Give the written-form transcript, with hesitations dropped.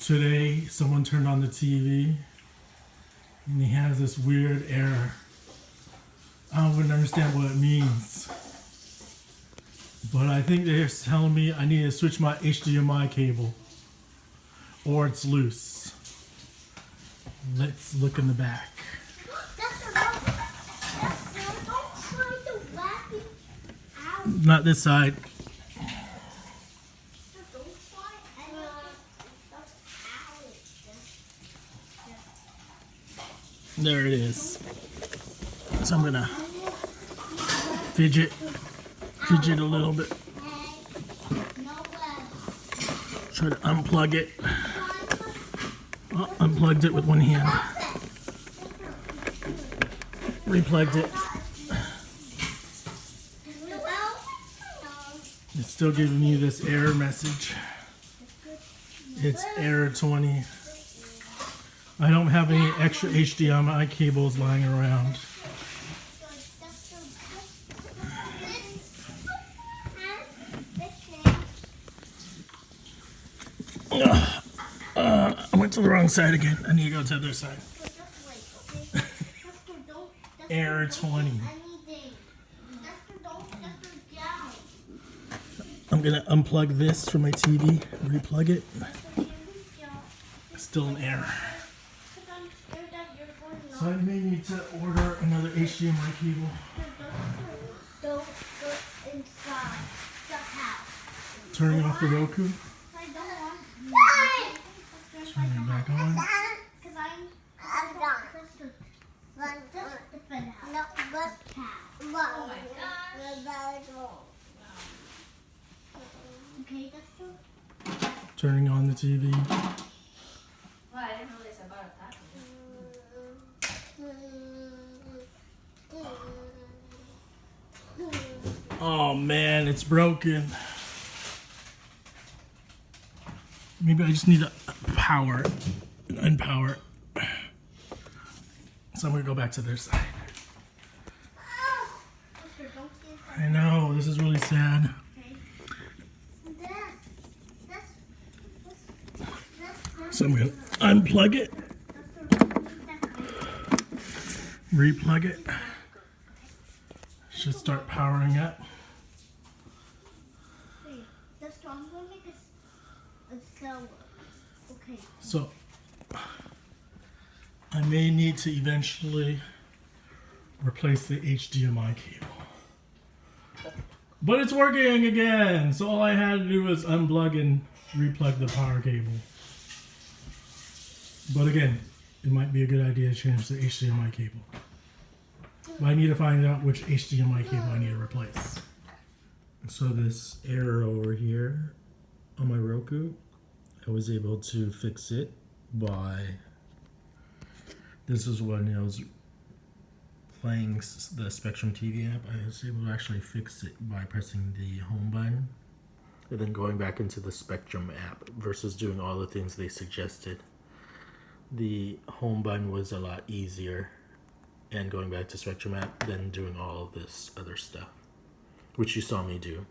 Today, someone turned on the TV and he has this weird error. I don't even understand what it means. But I think they're telling me I need to switch my HDMI cable or it's loose. Let's look in the back. Not this side. There it is. So I'm gonna fidget a little bit. Try to unplug it. Oh, unplugged it with one hand. Replugged it. It's still giving me this error message. It's error 20. I don't have any extra HDMI cables lying around. I went to the wrong side again. I need to go to the other side. Error 20. I'm going to unplug this from my TV, replug it. Still an error. So I may need to order another HDMI cable. Don't go inside the house. Turning off the Roku. I don't want to. Turn it back on. Because I'm done. Oh my gosh. Okay, that's true. Turning on the TV. Well, I didn't realize about that. Oh man, it's broken. Maybe I just need to power it and unpower it. So I'm gonna go back to their side. I know, this is really sad. So I'm gonna unplug it, replug it. Should start powering up. Okay. So I may need to eventually replace the HDMI cable. But it's working again! So all I had to do was unplug and replug the power cable. But again, it might be a good idea to change the HDMI cable. But I need to find out which HDMI cable I need to replace. So this error over here on my Roku, I was able to fix it by, this is when I was playing the Spectrum TV app. I was able to actually fix it by pressing the home button and then going back into the Spectrum app versus doing all the things they suggested. The home button was a lot easier and going back to Spectrum app than doing all of this other stuff, which you saw me do.